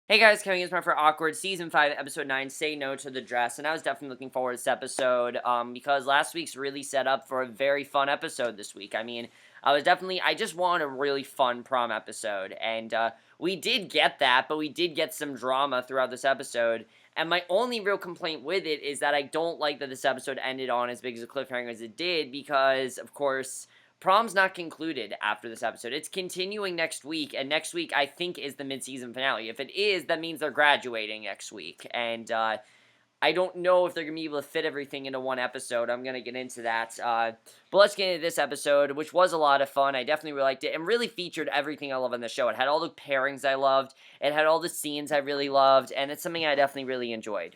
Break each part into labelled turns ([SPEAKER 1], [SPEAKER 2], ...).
[SPEAKER 1] Hey guys, coming in for Awkward Season 5, Episode 9, Say No to the Dress, and I was definitely looking forward to this episode, because last week's really set up for a very fun episode this week. I just wanted a really fun prom episode, and, we did get that, but we did get some drama throughout this episode, and my only real complaint with it is that I don't like that this episode ended on as big as a cliffhanger as it did, because, of course, Prom's not concluded after this episode. It's continuing next week, and next week I think is the mid-season finale. If it is, that means they're graduating next week, and I don't know if they're going to be able to fit everything into one episode. I'm going to get into that, but let's get into this episode, which was a lot of fun. I definitely really liked it, and really featured everything I love on the show. It had all the pairings I loved, it had all the scenes I really loved, and it's something I definitely really enjoyed.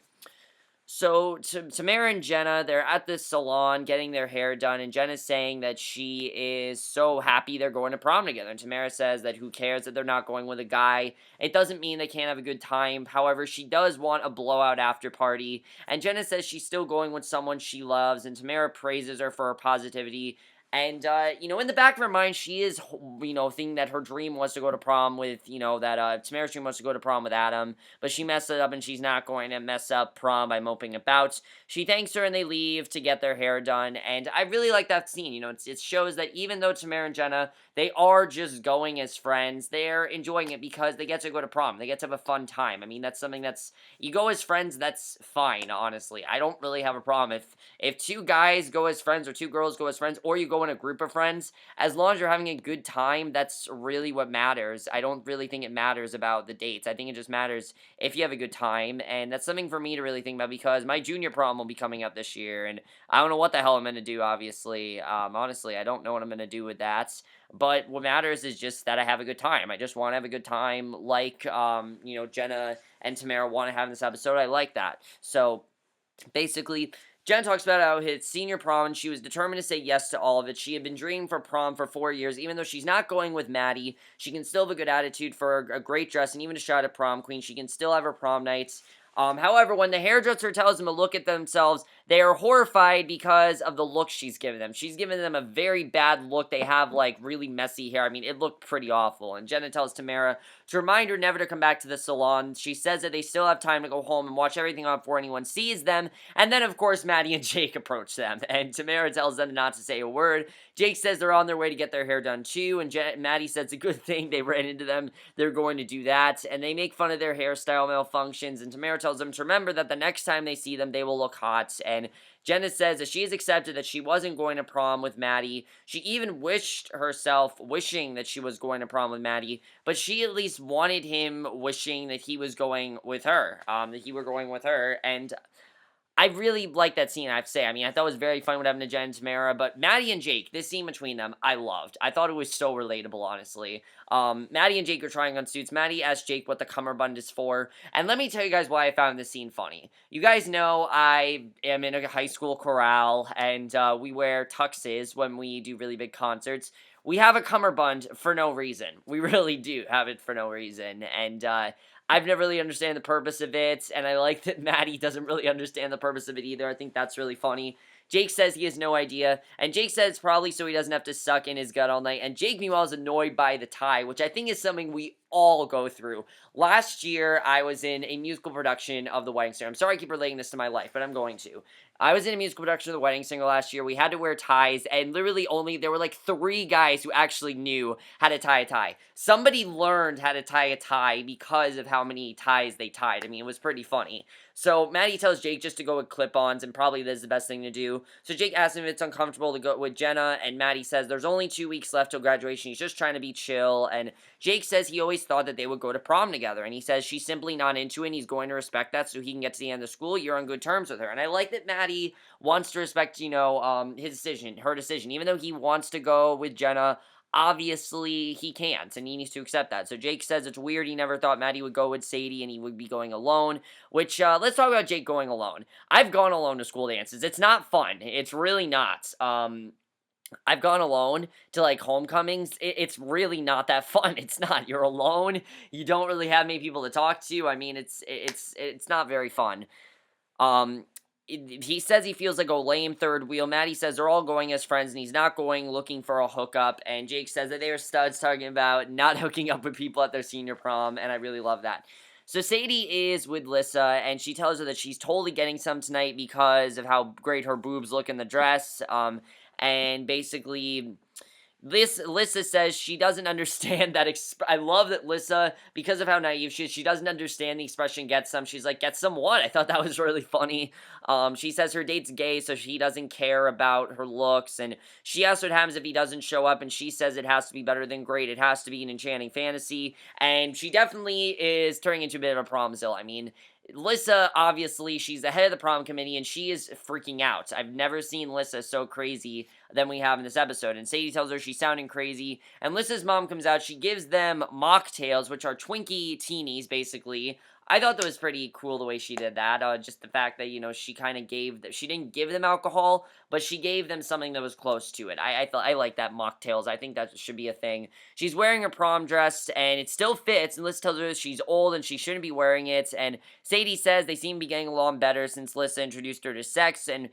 [SPEAKER 1] So, Tamara and Jenna, they're at this salon getting their hair done, and Jenna's saying that she is so happy they're going to prom together. And Tamara says that who cares that they're not going with a guy. It doesn't mean they can't have a good time. However, she does want a blowout after party. And Jenna says she's still going with someone she loves, and Tamara praises her for her positivity. And, in the back of her mind, she is, thinking that her dream was to go to prom with, Tamara's dream was to go to prom with Adam, but she messed it up and she's not going to mess up prom by moping about. She thanks her and they leave to get their hair done, and I really like that scene. It shows that even though Tamara and Jenna, they are just going as friends, they're enjoying it because they get to go to prom. They get to have a fun time. I mean, that's something you go as friends, that's fine, honestly. I don't really have a problem. If two guys go as friends or two girls go as friends, or you go in a group of friends, as long as you're having a good time, that's really what matters. I don't really think it matters about the dates. I think it just matters if you have a good time, and that's something for me to really think about because my junior prom will be coming up this year, and I don't know what the hell I'm going to do, obviously. Honestly, I don't know what I'm going to do with that, but what matters is just that I have a good time. I just want to have a good time like, Jenna and Tamara want to have in this episode. I like that. So, basically, Jen talks about how his senior prom, and she was determined to say yes to all of it. She had been dreaming for prom for 4 years. Even though she's not going with Matty, she can still have a good attitude for a great dress and even a shot at prom queen. She can still have her prom nights. However, when the hairdresser tells them to look at themselves, they are horrified because of the look she's given them. She's given them a very bad look. They have, really messy hair. I mean, it looked pretty awful. And Jenna tells Tamara to remind her never to come back to the salon. She says that they still have time to go home and watch everything on before anyone sees them. And then, of course, Maddie and Jake approach them. And Tamara tells them not to say a word. Jake says they're on their way to get their hair done, too. And Maddie says it's a good thing they ran into them. They're going to do that. And they make fun of their hairstyle malfunctions. And Tamara tells them to remember that the next time they see them, they will look hot. And Jenna says that she has accepted that she wasn't going to prom with Maddie. She even wishing that she was going to prom with Maddie, but she at least wanted him wishing that he was going with her, that he were going with her, and I really like that scene, I have to say. I mean, I thought it was very fun what happened to Jen and Tamara, but Maddie and Jake, this scene between them, I loved. I thought it was so relatable, honestly. Maddie and Jake are trying on suits. Maddie asked Jake what the cummerbund is for, and let me tell you guys why I found this scene funny. You guys know I am in a high school chorale, and we wear tuxes when we do really big concerts. We have a cummerbund for no reason. We really do have it for no reason, and I've never really understand the purpose of it, and I like that Maddie doesn't really understand the purpose of it either. I think that's really funny. Jake says he has no idea, and Jake says it's probably so he doesn't have to suck in his gut all night, and Jake, meanwhile, is annoyed by the tie, which I think is something we all go through. Last year, I was in a musical production of The Wedding Singer. I'm sorry I keep relating this to my life, but I'm going to. I was in a musical production of The Wedding Singer last year. We had to wear ties, and literally there were like 3 guys who actually knew how to tie a tie. Somebody learned how to tie a tie because of how many ties they tied. I mean, it was pretty funny. So Maddie tells Jake just to go with clip-ons, and probably this is the best thing to do. So Jake asks him if it's uncomfortable to go with Jenna, and Maddie says there's only 2 weeks left till graduation. He's just trying to be chill, and Jake says he always thought that they would go to prom together, and he says she's simply not into it, and he's going to respect that so he can get to the end of the school year on good terms with her. And I like that Maddie wants to respect, her decision. Even though he wants to go with Jenna, obviously he can't, and he needs to accept that. So Jake says it's weird he never thought Maddie would go with Sadie and he would be going alone, which, let's talk about Jake going alone. I've gone alone to school dances. It's not fun. It's really not. I've gone alone to, homecomings. It's really not that fun. It's not. You're alone. You don't really have many people to talk to. I mean, it's not very fun. Um, he says he feels like a lame third wheel. Maddie says they're all going as friends, and he's not going looking for a hookup. And Jake says that they are studs talking about not hooking up with people at their senior prom, and I really love that. So Sadie is with Lissa, and she tells her that she's totally getting some tonight because of how great her boobs look in the dress. And basically, Lissa says she doesn't understand that. I love that Lissa, because of how naive she is, she doesn't understand the expression "get some." She's like, "Get some what?" I thought that was really funny. She says her date's gay, so she doesn't care about her looks, and she asks what happens if he doesn't show up, and she says it has to be better than great. It has to be an enchanting fantasy, and she definitely is turning into a bit of a promzilla. I mean, Lissa, obviously, she's the head of the prom committee, and she is freaking out. I've never seen Lissa so crazy than we have in this episode. And Sadie tells her she's sounding crazy. And Lissa's mom comes out. She gives them mocktails, which are Twinkie teenies, basically. I thought that was pretty cool the way she did that. Just the fact that, she kind of she didn't give them alcohol, but she gave them something that was close to it. I like that mocktails. I think that should be a thing. She's wearing her prom dress, and it still fits. And Lissa tells her she's old and she shouldn't be wearing it. And Sadie says they seem to be getting along better since Lissa introduced her to sex. And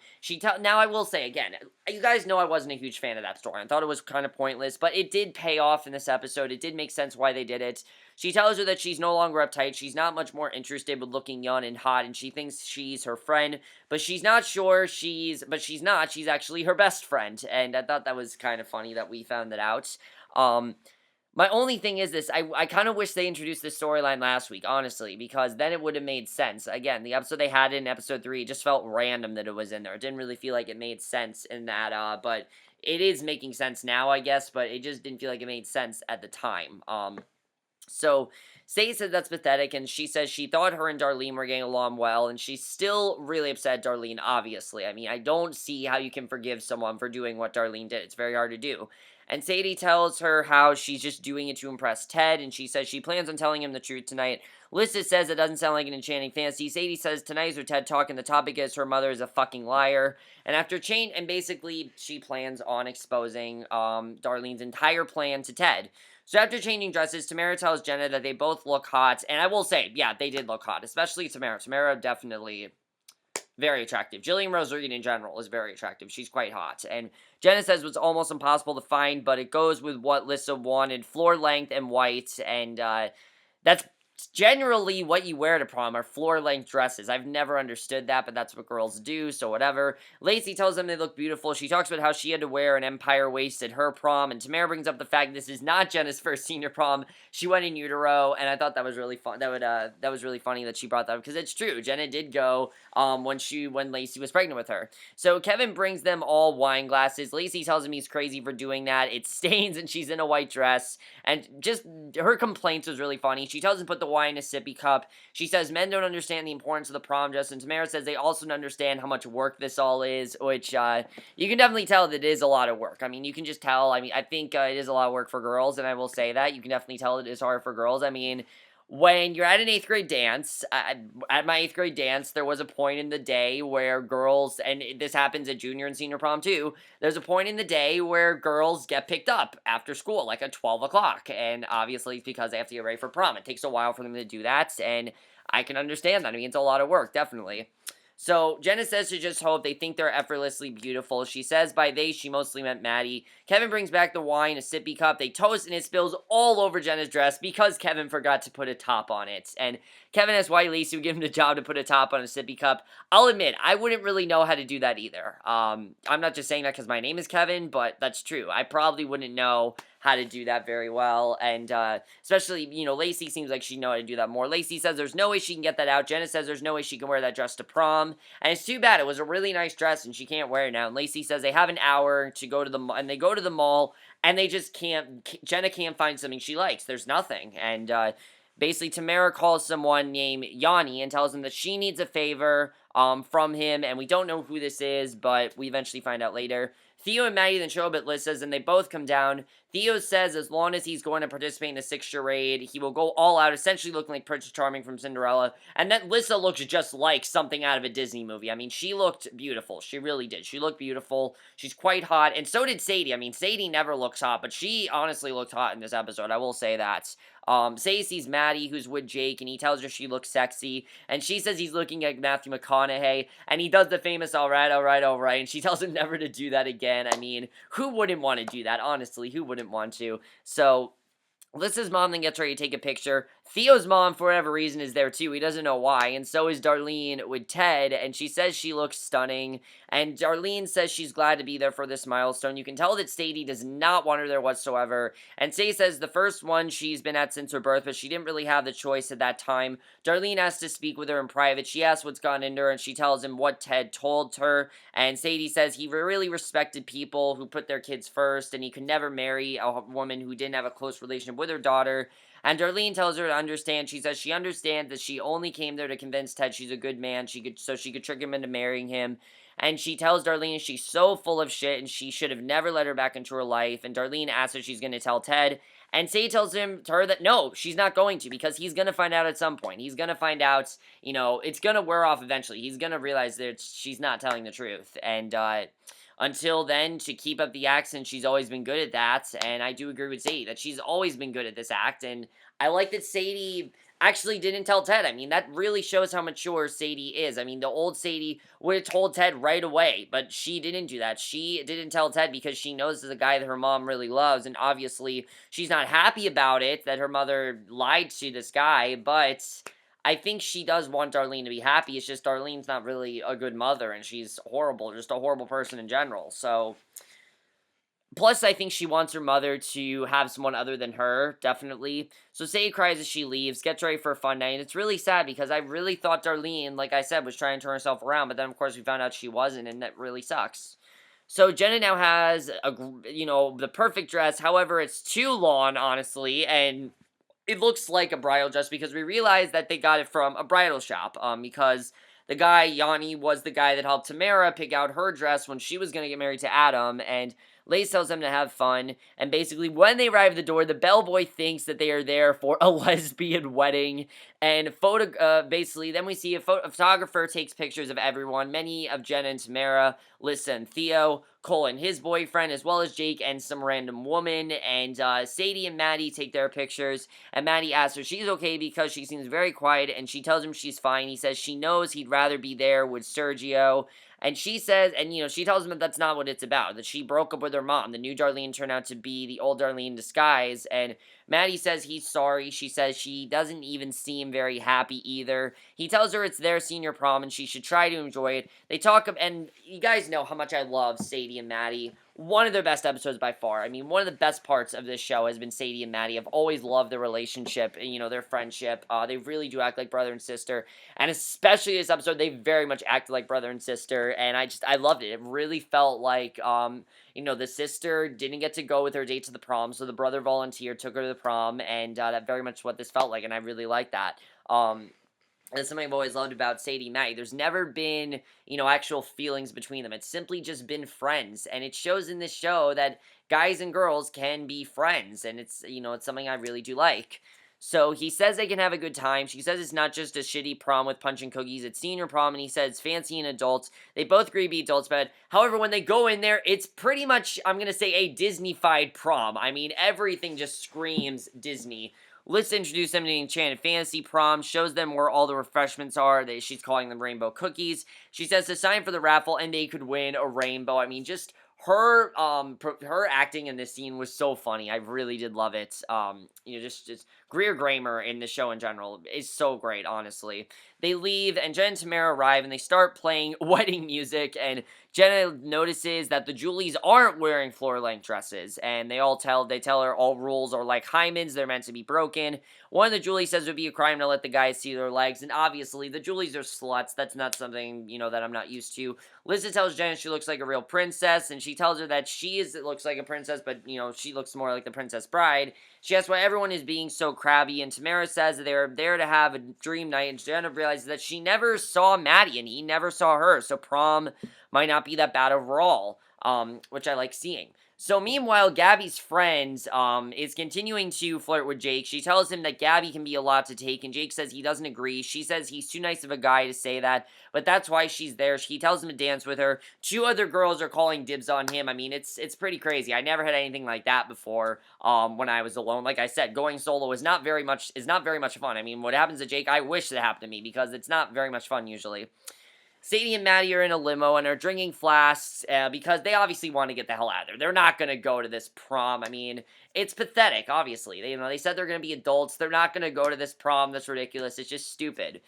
[SPEAKER 1] now I will say again, you guys know I wasn't a huge fan of that story. I thought it was kind of pointless, but it did pay off in this episode. It did make sense why they did it. She tells her that she's no longer uptight. She's not much more interested with looking young and hot, and she thinks she's her friend, but she's not sure but she's not. She's actually her best friend, and I thought that was kind of funny that we found that out. My only thing is this, I kind of wish they introduced this storyline last week, honestly, because then it would have made sense. Again, the episode they had in episode 3, it just felt random that it was in there. It didn't really feel like it made sense in that, but it is making sense now, I guess, but it just didn't feel like it made sense at the time. So Sadie says that's pathetic, and she says she thought her and Darlene were getting along well, and she's still really upset at Darlene, obviously. I mean, I don't see how you can forgive someone for doing what Darlene did. It's very hard to do. And Sadie tells her how she's just doing it to impress Ted, and she says she plans on telling him the truth tonight. Lissa says it doesn't sound like an enchanting fantasy. Sadie says tonight is her TED Talk, and the topic is her mother is a fucking liar. And basically she plans on exposing Darlene's entire plan to Ted. So after changing dresses, Tamara tells Jenna that they both look hot, and I will say, yeah, they did look hot, especially Tamara. Tamara definitely very attractive. Jillian Rose Reed in general is very attractive. She's quite hot. And Jenna says it's almost impossible to find, but it goes with what Lissa wanted, floor length and white, and that's generally what you wear to prom are floor-length dresses. I've never understood that, but that's what girls do, so whatever. Lacey tells them they look beautiful. She talks about how she had to wear an empire waist at her prom, and Tamara brings up the fact this is not Jenna's first senior prom. She went in utero, and I thought that was really fun. That was really funny that she brought that up, because it's true. Jenna did go when Lacey was pregnant with her. So Kevin brings them all wine glasses. Lacey tells him he's crazy for doing that. It stains, and she's in a white dress, and just her complaints was really funny. She tells him put the wine in a sippy cup. She says men don't understand the importance of the prom dress, and Tamara says they also don't understand how much work this all is, which you can definitely tell that it is a lot of work. I mean, you can just tell. I mean, I think it is a lot of work for girls, and I will say that. You can definitely tell it is hard for girls. I mean, when you're at an 8th grade dance, at my 8th grade dance, there was a point in the day where girls, and this happens at junior and senior prom too, there's a point in the day where girls get picked up after school, like at 12 o'clock, and obviously it's because they have to get ready for prom. It takes a while for them to do that, and I can understand that. I mean, it's a lot of work, definitely. So, Jenna says to just hope they think they're effortlessly beautiful. She says by they, she mostly meant Matty. Kevin brings back the wine, a sippy cup. They toast, and it spills all over Jenna's dress because Kevin forgot to put a top on it. And Kevin asks why Lacey would give him the job to put a top on a sippy cup. I'll admit, I wouldn't really know how to do that either. I'm not just saying that because my name is Kevin, but that's true. I probably wouldn't know how to do that very well, and especially, Lacey seems like she'd know how to do that more. Lacey says there's no way she can get that out. Jenna says there's no way she can wear that dress to prom, and it's too bad. It was a really nice dress, and she can't wear it now, and Lacey says they have an hour to go to the mall, and they go to the mall, and they just can't, Jenna can't find something she likes. There's nothing, and basically Tamara calls someone named Yanni and tells him that she needs a favor from him, and we don't know who this is, but we eventually find out later. Theo and Maddie then show up at Lissa's, and they both come down. Theo says as long as he's going to participate in the 6th charade, he will go all out, essentially looking like Prince Charming from Cinderella. And then Lissa looks just like something out of a Disney movie. I mean, she looked beautiful. She really did. She looked beautiful. She's quite hot. And so did Sadie. I mean, Sadie never looks hot, but she honestly looked hot in this episode. I will say that. Sadie sees Maddie, who's with Jake, and he tells her she looks sexy. And she says he's looking like Matthew McConaughey. And he does the famous, all right. And she tells him never to do that again. I mean, who wouldn't want to do that? Honestly, who wouldn't want to? So Lissa's mom then gets ready to take a picture. Theo's mom, for whatever reason, is there too. He doesn't know why. And so is Darlene with Ted. And she says she looks stunning. And Darlene says she's glad to be there for this milestone. You can tell that Sadie does not want her there whatsoever. And Sadie says the first one she's been at since her birth, but she didn't really have the choice at that time. Darlene asks to speak with her in private. She asks what's gone into her, and she tells him what Ted told her. And Sadie says he really respected people who put their kids first, and he could never marry a woman who didn't have a close relationship with her daughter. And Darlene tells her to understand. She says she understands that she only came there to convince Ted she's a good man. She could trick him into marrying him. And she tells Darlene she's so full of shit and she should have never let her back into her life. And Darlene asks her if she's going to tell Ted. And Sadie tells her that no, she's not going to, because he's going to find out at some point. He's going to find out, it's going to wear off eventually. He's going to realize that she's not telling the truth. And until then, to keep up the accent, she's always been good at that. And I do agree with Sadie that she's always been good at this act. And I like that Sadie actually didn't tell Ted. I mean, that really shows how mature Sadie is. I mean, the old Sadie would have told Ted right away, but she didn't do that. She didn't tell Ted because she knows the guy that her mom really loves, and obviously she's not happy about it, that her mother lied to this guy, but I think she does want Darlene to be happy. It's just Darlene's not really a good mother, and she's horrible, just a horrible person in general, so... Plus, I think she wants her mother to have someone other than her, definitely. So Sadie cries as she leaves, gets ready for a fun night, and it's really sad because I really thought Darlene, like I said, was trying to turn herself around, but then, of course, we found out she wasn't, and that really sucks. So Jenna now has, the perfect dress. However, it's too long, honestly, and it looks like a bridal dress because we realized that they got it from a bridal shop, because the guy, Yanni, was the guy that helped Tamara pick out her dress when she was going to get married to Adam, and Lace tells them to have fun, and basically when they arrive at the door, the bellboy thinks that they are there for a lesbian wedding, and basically then we see a photographer takes pictures of everyone, many of Jenna and Tamara, Lissa and Theo, Cole and his boyfriend, as well as Jake and some random woman, and Sadie and Matty take their pictures, and Matty asks her if she's okay because she seems very quiet, and she tells him she's fine. He says she knows he'd rather be there with Sergio, and she says, and she tells him that that's not what it's about, that she broke up with her mom. The new Darlene turned out to be the old Darlene in disguise, and Matty says he's sorry. She says she doesn't even seem very happy either. He tells her it's their senior prom and she should try to enjoy it. They talk, and you guys know how much I love Sadie and Matty. One of their best episodes by far. I mean, one of the best parts of this show has been Sadie and Matty. I've always loved their relationship, their friendship. They really do act like brother and sister. And especially this episode, they very much acted like brother and sister. And I loved it. It really felt like, the sister didn't get to go with her date to the prom, so the brother volunteered, took her to the prom, and that very much what this felt like, and I really like that. That's something I've always loved about Sadie and Matty. There's never been, actual feelings between them. It's simply just been friends. And it shows in this show that guys and girls can be friends. And it's, it's something I really do like. So he says they can have a good time. She says it's not just a shitty prom with punch and cookies. It's senior prom, and he says fancy and adults. They both agree to be adults, but however, when they go in there, it's pretty much, I'm going to say, a Disney-fied prom. I mean, everything just screams Disney. Let's introduce them to the Enchanted Fantasy Prom, shows them where all the refreshments are. She's calling them rainbow cookies. She says to sign for the raffle, and they could win a rainbow. I mean, just her acting in this scene was so funny. I really did love it. Just Greer Gramer in the show in general is so great, honestly. They leave, and Jenna and Tamara arrive, and they start playing wedding music, and Jenna notices that the Julies aren't wearing floor-length dresses, and they tell her all rules are like hymens, they're meant to be broken. One of the Julies says it would be a crime to let the guys see their legs, and obviously, the Julies are sluts. That's not something, that I'm not used to. Lissa tells Jenna she looks like a real princess, and she tells her that looks like a princess, but, she looks more like the Princess Bride. She asks why everyone is being so crabby, and Tamara says that they're there to have a dream night, and Jenna realizes that she never saw Matty, and he never saw her, so prom might not be that bad overall, which I like seeing. So meanwhile, Gabby's friend is continuing to flirt with Jake. She tells him that Gabby can be a lot to take, and Jake says he doesn't agree. She says he's too nice of a guy to say that, but that's why she's there. He tells him to dance with her. Two other girls are calling dibs on him. I mean, it's pretty crazy. I never had anything like that before when I was alone. Like I said, going solo is not very much fun. I mean, what happens to Jake, I wish that happened to me because it's not very much fun usually. Sadie and Matty are in a limo and are drinking flasks because they obviously want to get the hell out of there. They're not going to go to this prom. I mean, it's pathetic, obviously. They said they're going to be adults. They're not going to go to this prom. That's ridiculous. It's just stupid.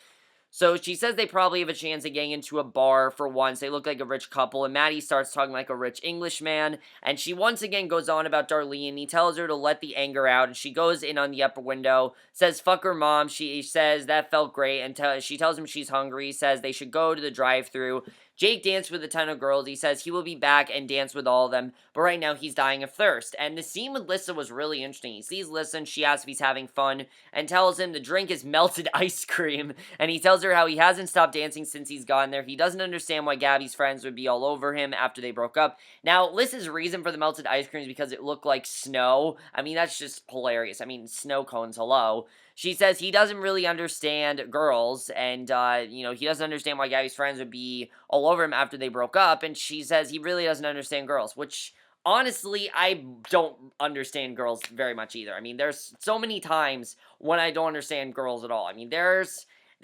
[SPEAKER 1] So she says they probably have a chance of getting into a bar for once. They look like a rich couple, and Maddie starts talking like a rich Englishman, and she once again goes on about Darlene. He tells her to let the anger out, and she goes in on the upper window, says fuck her mom. She says that felt great, and she tells him she's hungry, says they should go to the drive-thru. Jake danced with a ton of girls. He says he will be back and dance with all of them, but right now he's dying of thirst. And the scene with Lissa was really interesting. He sees Lissa, and she asks if he's having fun, and tells him the drink is melted ice cream, and he tells her how he hasn't stopped dancing since he's gone there. He doesn't understand why Gabby's friends would be all over him after they broke up. Now, Lissa's reason for the melted ice cream is because it looked like snow. I mean, that's just hilarious. I mean, snow cones, hello. She says he doesn't really understand girls, and, he doesn't understand why Gabby's friends would be all over him after they broke up, and she says he really doesn't understand girls, which, honestly, I don't understand girls very much either. I mean, there's so many times when I don't understand girls at all. I mean, there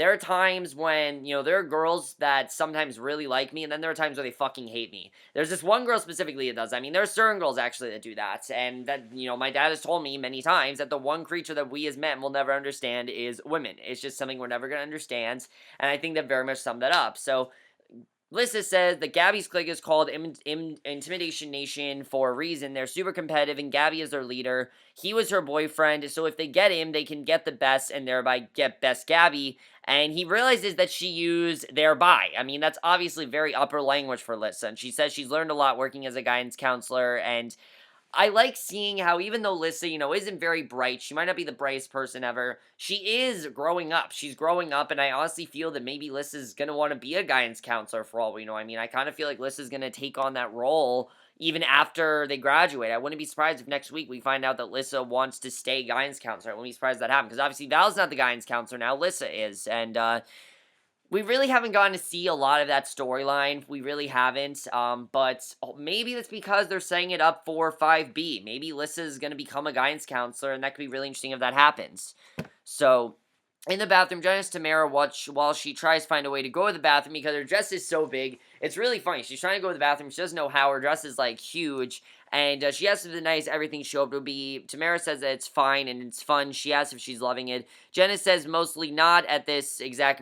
[SPEAKER 1] are times when, there are girls that sometimes really like me, and then there are times where they fucking hate me. There's this one girl specifically that does. I mean, there are certain girls, actually, that do that, and that, my dad has told me many times that the one creature that we as men will never understand is women. It's just something we're never going to understand, and I think that very much summed that up. So, Lissa says that Gabby's clique is called Intimidation Nation for a reason. They're super competitive, and Gabby is their leader. He was her boyfriend, so if they get him, they can get the best and thereby get best Gabby. And he realizes that she used thereby. I mean, that's obviously very upper language for Lissa. And she says she's learned a lot working as a guidance counselor, and I like seeing how even though Lissa, isn't very bright, she might not be the brightest person ever, she is growing up. She's growing up, and I honestly feel that maybe Lissa's going to want to be a guidance counselor for all we know. I mean, I kind of feel like Lissa's going to take on that role even after they graduate. I wouldn't be surprised if next week we find out that Lissa wants to stay guidance counselor. I wouldn't be surprised if that happens, because obviously Val's not the guidance counselor now, Lissa is, and, we really haven't gotten to see a lot of that storyline. We really haven't. But maybe that's because they're setting it up for 5B. Maybe Lissa's going to become a guidance counselor, and that could be really interesting if that happens. So, in the bathroom, Jenna and Tamara watch while she tries to find a way to go to the bathroom because her dress is so big. It's really funny. She's trying to go to the bathroom. She doesn't know how. Her dress is, huge. And she asks if the night is everything she hoped it would be. Tamara says that it's fine and it's fun. She asks if she's loving it. Jenna says mostly not at this exact,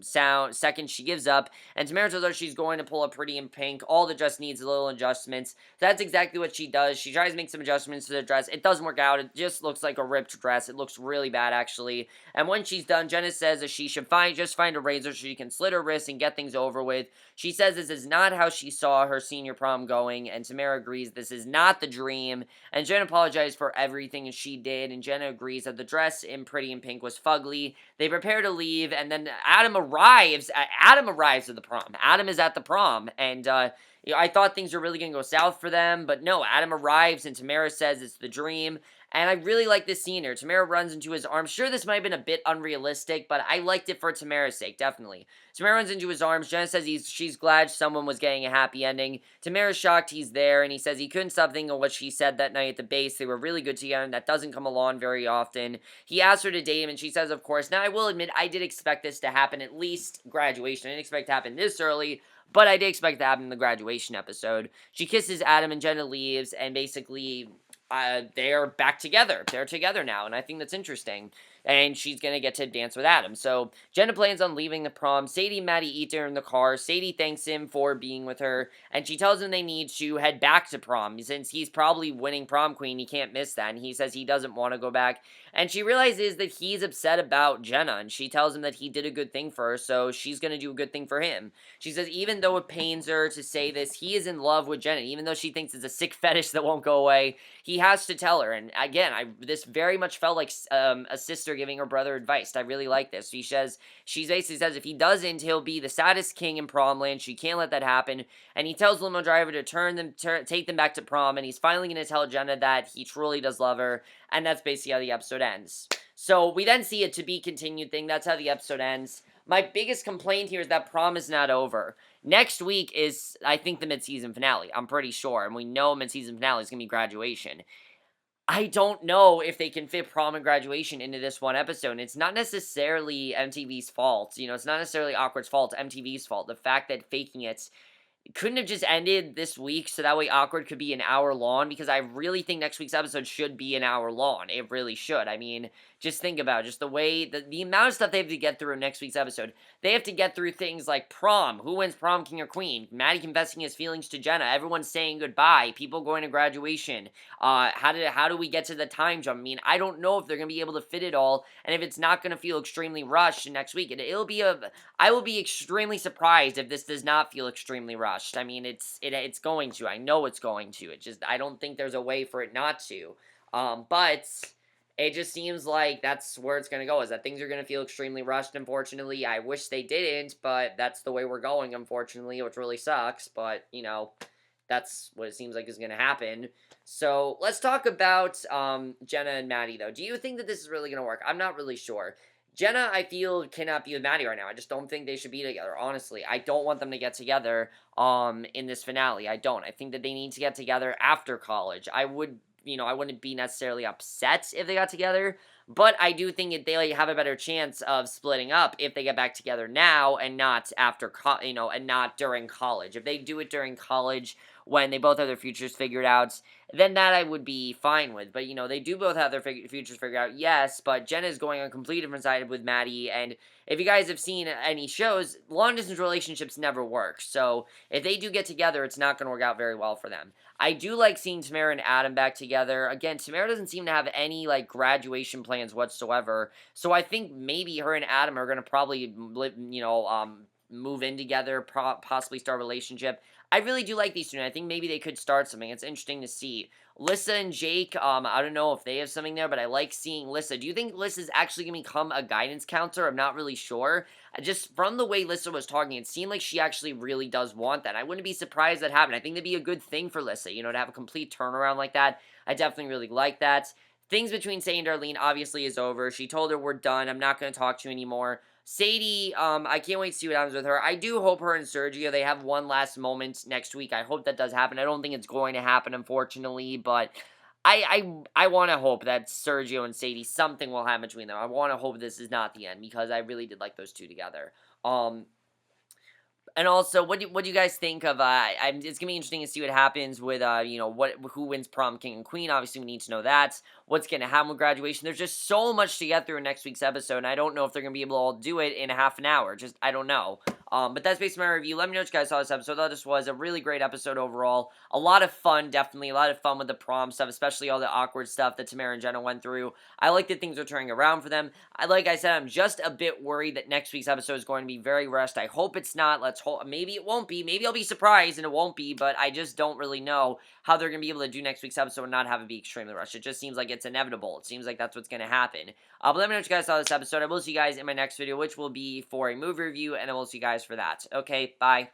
[SPEAKER 1] second. She gives up. And Tamara tells her she's going to pull a pretty in pink. All the dress needs a little adjustments. That's exactly what she does. She tries to make some adjustments to the dress. It doesn't work out. It just looks like a ripped dress. It looks really bad, actually. And when she's done, Jenna says that she should just find a razor so she can slit her wrist and get things over with. She says this is not how she saw her senior prom going, and Tamara agrees this is not the dream, and Jenna apologized for everything she did, and Jenna agrees that the dress in Pretty in Pink was fugly. They prepare to leave, and then Adam arrives at the prom. Adam is at the prom, and, I thought things were really going to go south for them, but no, Adam arrives, and Tamara says it's the dream. And I really like this scene here. Tamara runs into his arms. Sure, this might have been a bit unrealistic, but I liked it for Tamara's sake, definitely. Tamara runs into his arms. Jenna says she's glad someone was getting a happy ending. Tamara's shocked he's there, and he says he couldn't stop thinking of what she said that night at the base. They were really good together, and that doesn't come along very often. He asks her to date him, and she says, of course. Now, I will admit, I did expect this to happen, at least graduation. I didn't expect it to happen this early, but I did expect it to happen in the graduation episode. She kisses Adam, and Jenna leaves, and basically they're back together. They're together now, and I think that's interesting. And she's going to get to dance with Adam. So, Jenna plans on leaving the prom. Sadie and Matty eat dinner in the car. Sadie thanks him for being with her, and she tells him they need to head back to prom. Since he's probably winning prom queen, he can't miss that, and he says he doesn't want to go back. And she realizes that he's upset about Jenna, and she tells him that he did a good thing for her, so she's going to do a good thing for him. She says even though it pains her to say this, he is in love with Jenna. Even though she thinks it's a sick fetish that won't go away, he has to tell her. And again, this very much felt like a sister giving her brother advice. I really like this. She basically says if he doesn't, he'll be the saddest king in Promland. She can't let that happen. And he tells the limo driver to take them back to prom, and he's finally going to tell Jenna that he truly does love her. And that's basically how the episode ends. So we then see a to be continued thing. That's how the episode ends. My biggest complaint here is that prom is not over. Next week is, I think, the mid-season finale. I'm pretty sure. And we know mid-season finale is going to be graduation. I don't know if they can fit Prom and Graduation into this one episode. And it's not necessarily MTV's fault. It's not necessarily Awkward's fault, MTV's fault. The fact that faking it couldn't have just ended this week so that way Awkward could be an hour long, because I really think next week's episode should be an hour long. It really should. I mean, just think about it. Just the way, the amount of stuff they have to get through in next week's episode. They have to get through things like prom. Who wins prom, king or queen? Matty confessing his feelings to Jenna. Everyone saying goodbye. People going to graduation. How do we get to the time jump? I mean, I don't know if they're going to be able to fit it all, and if it's not going to feel extremely rushed next week. I will be extremely surprised if this does not feel extremely rushed. I mean, it's going to. I know it's going to. I don't think there's a way for it not to. But it just seems like that's where it's going to go, is that things are going to feel extremely rushed, unfortunately. I wish they didn't, but that's the way we're going, unfortunately, which really sucks. But, that's what it seems like is going to happen. So, let's talk about Jenna and Matty, though. Do you think that this is really going to work? I'm not really sure. Jenna, I feel, cannot be with Matty right now. I just don't think they should be together, honestly. I don't want them to get together in this finale. I don't. I think that they need to get together after college. I wouldn't be necessarily upset if they got together, but I do think that they have a better chance of splitting up if they get back together now and not and not during college. If they do it during college when they both have their futures figured out, then that I would be fine with. But, they do both have their futures figured out, yes, but Jenna is going on a complete different side with Matty, and if you guys have seen any shows, long-distance relationships never work. So, if they do get together, it's not going to work out very well for them. I do like seeing Tamara and Adam back together. Again, Tamara doesn't seem to have any, graduation plans whatsoever. So, I think maybe her and Adam are going to probably move in together, possibly start a relationship. I really do like these two, and I think maybe they could start something. It's interesting to see. Lissa and Jake, I don't know if they have something there, but I like seeing Lissa. Do you think Lissa's actually going to become a guidance counselor? I'm not really sure. Just from the way Lissa was talking, it seemed like she actually really does want that. I wouldn't be surprised that happened. I think that'd be a good thing for Lissa, to have a complete turnaround like that. I definitely really like that. Things between Sadie and Darlene obviously is over. She told her, we're done. I'm not going to talk to you anymore. Sadie, I can't wait to see what happens with her. I do hope her and Sergio, they have one last moment next week. I hope that does happen. I don't think it's going to happen, unfortunately, but I want to hope that Sergio and Sadie, something will happen between them. I want to hope this is not the end, because I really did like those two together. And also, what do you guys think of? It's gonna be interesting to see what happens with who wins prom, king and queen. Obviously, we need to know that. What's gonna happen with graduation? There's just so much to get through in next week's episode, and I don't know if they're gonna be able to all do it in a half an hour. I don't know. But that's basically my review. Let me know what you guys saw this episode. I thought this was a really great episode overall. A lot of fun, definitely. A lot of fun with the prom stuff, especially all the awkward stuff that Tamara and Jenna went through. I like that things are turning around for them. Like I said, I'm just a bit worried that next week's episode is going to be very rushed. I hope it's not. Let's hope. Maybe it won't be. Maybe I'll be surprised and it won't be, but I just don't really know how they're going to be able to do next week's episode and not have it be extremely rushed. It just seems like it's inevitable. It seems like that's what's going to happen. But let me know what you guys saw this episode. I will see you guys in my next video, which will be for a movie review, and I will see you guys for that. Okay, bye.